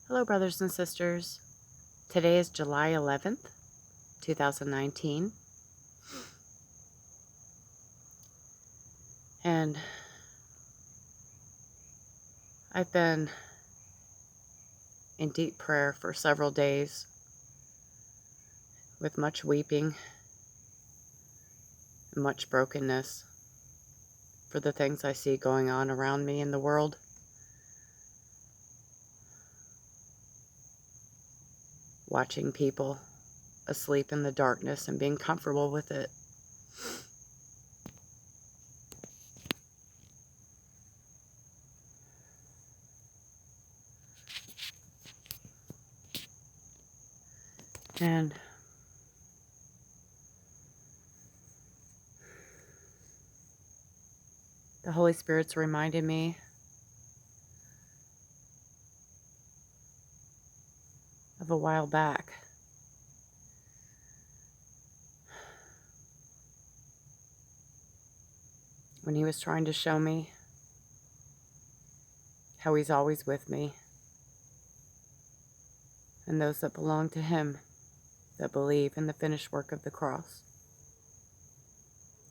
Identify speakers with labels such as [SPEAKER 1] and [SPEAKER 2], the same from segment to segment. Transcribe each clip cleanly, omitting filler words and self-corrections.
[SPEAKER 1] Hello, brothers and sisters. Today is July 11th, 2019. And I've been in deep prayer for several days with much weeping and much brokenness for the things I see going on around me in the world. Watching people asleep in the darkness and being comfortable with it. And the Holy Spirit's reminded me of a while back. When he was trying to show me how he's always with me and those that belong to him, that believe in the finished work of the cross,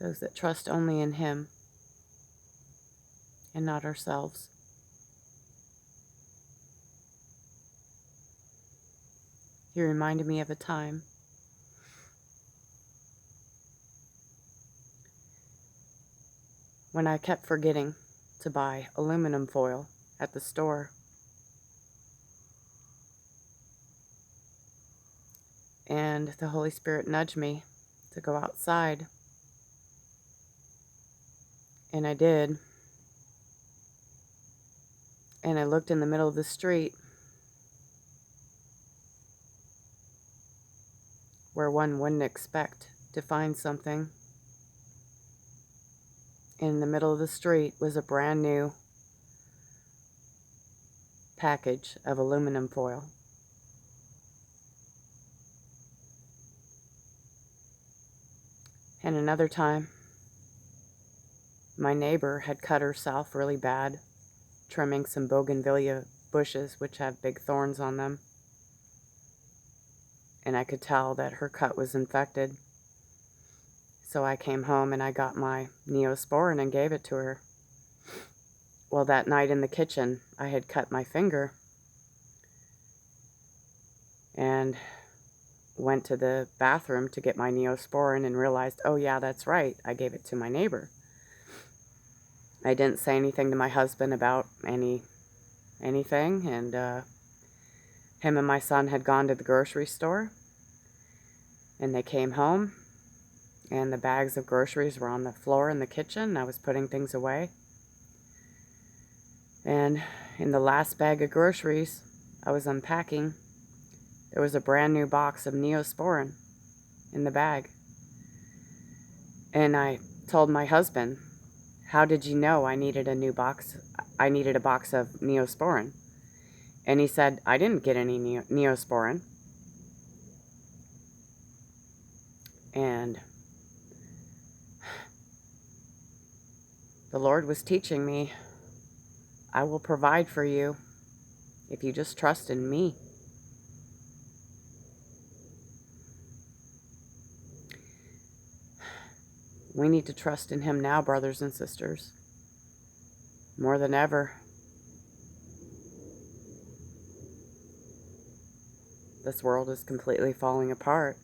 [SPEAKER 1] those that trust only in him and not ourselves. He reminded me of a time when I kept forgetting to buy aluminum foil at the store. And the Holy Spirit nudged me to go outside. And I did. And I looked in the middle of the street where one wouldn't expect to find something. In the middle of the street was a brand new package of aluminum foil. And another time, my neighbor had cut herself really bad, trimming some bougainvillea bushes which have big thorns on them. And I could tell that her cut was infected. So I came home and I got my Neosporin and gave it to her. Well, that night in the kitchen, I had cut my finger and went to the bathroom to get my Neosporin and realized, oh yeah, that's right, I gave it to my neighbor. I didn't say anything to my husband about anything, and him and my son had gone to the grocery store, and they came home, and the bags of groceries were on the floor in the kitchen. I was putting things away, and in the last bag of groceries I was unpacking, there was a brand new box of Neosporin in the bag. And I told my husband, how did you know I needed a box of Neosporin? And he said, I didn't get any Neosporin. And the Lord was teaching me, I will provide for you if you just trust in me. We need to trust in him now, brothers and sisters, more than ever. This world is completely falling apart.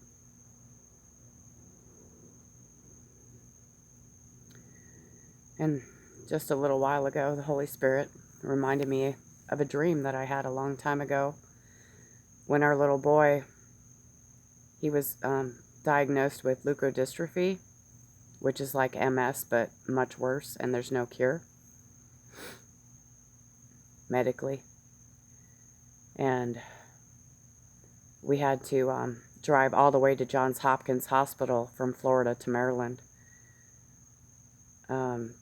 [SPEAKER 1] And just a little while ago, the Holy Spirit reminded me of a dream that I had a long time ago when our little boy, he was diagnosed with leukodystrophy, which is like MS, but much worse, and there's no cure medically. And we had to drive all the way to Johns Hopkins Hospital from Florida to Maryland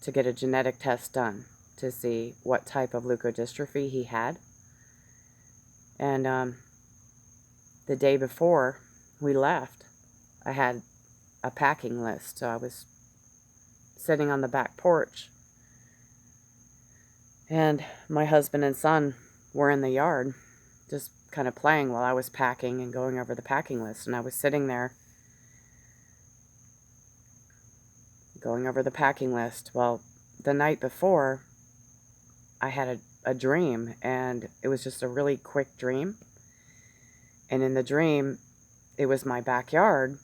[SPEAKER 1] to get a genetic test done to see what type of leukodystrophy he had. And the day before we left, I had a packing list, so I was sitting on the back porch, and my husband and son were in the yard just kind of playing while I was packing and going over the packing list. And I was sitting there going over the packing list. Well, the night before, I had a dream, and it was just a really quick dream. And in the dream, it was my backyard,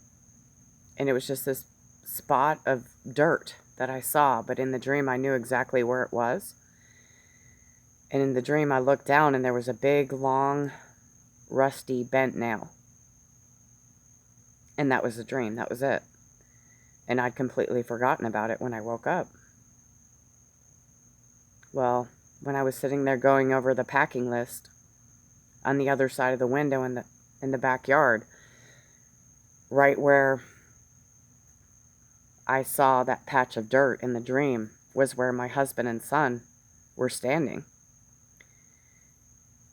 [SPEAKER 1] and it was just this spot of dirt that I saw. But in the dream, I knew exactly where it was. And in the dream, I looked down, and there was a big, long, rusty, bent nail. And that was the dream. That was it. And I'd completely forgotten about it when I woke up. Well, when I was sitting there going over the packing list, on the other side of the window in the backyard, right where I saw that patch of dirt in the dream, was where my husband and son were standing.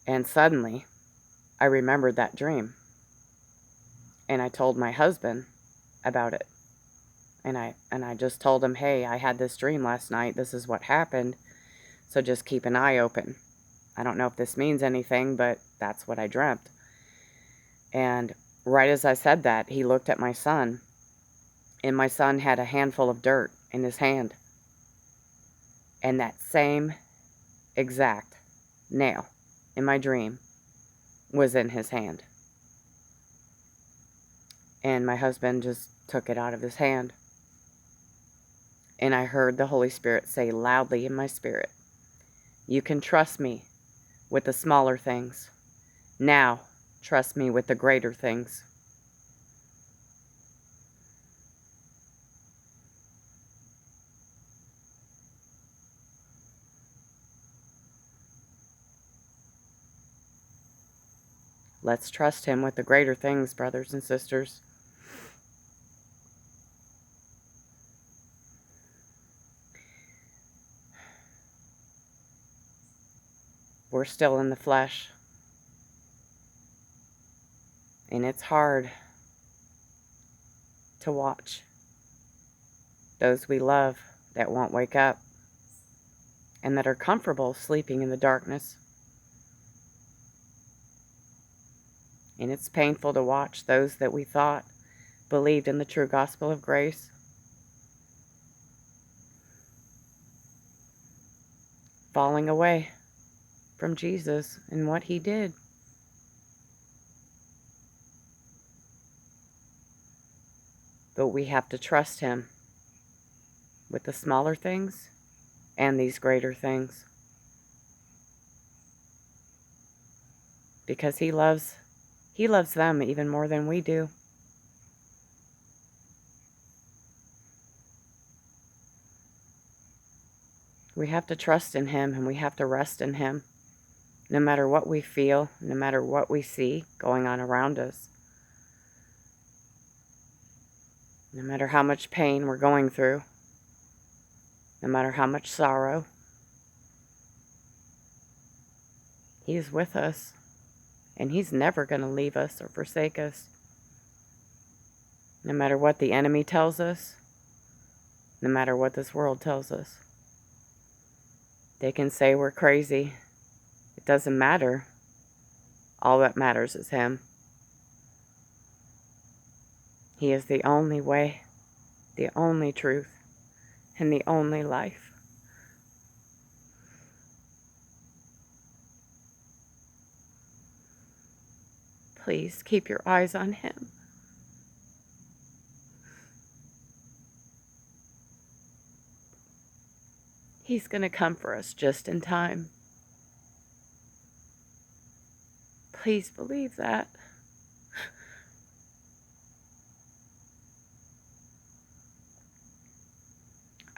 [SPEAKER 1] And suddenly, I remembered that dream. And I told my husband about it. And I just told him, hey, I had this dream last night. This is what happened. So just keep an eye open. I don't know if this means anything, but that's what I dreamt. And right as I said that, he looked at my son. And my son had a handful of dirt in his hand. And that same exact nail in my dream was in his hand. And my husband just took it out of his hand. And I heard the Holy Spirit say loudly in my spirit, you can trust me with the smaller things. Now, trust me with the greater things. Let's trust him with the greater things, brothers and sisters. We're still in the flesh. And it's hard to watch those we love that won't wake up and that are comfortable sleeping in the darkness. And it's painful to watch those that we thought believed in the true gospel of grace falling away from Jesus and what he did. But we have to trust him with the smaller things and these greater things. Because he loves them even more than we do. We have to trust in him, and we have to rest in him, no matter what we feel, no matter what we see going on around us. No matter how much pain we're going through, no matter how much sorrow, he is with us, and he's never going to leave us or forsake us. No matter what the enemy tells us, no matter what this world tells us. They can say we're crazy. It doesn't matter. All that matters is him. He is the only way, the only truth, and the only life. Please keep your eyes on him. He's going to come for us just in time. Please believe that.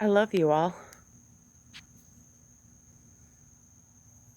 [SPEAKER 1] I love you all.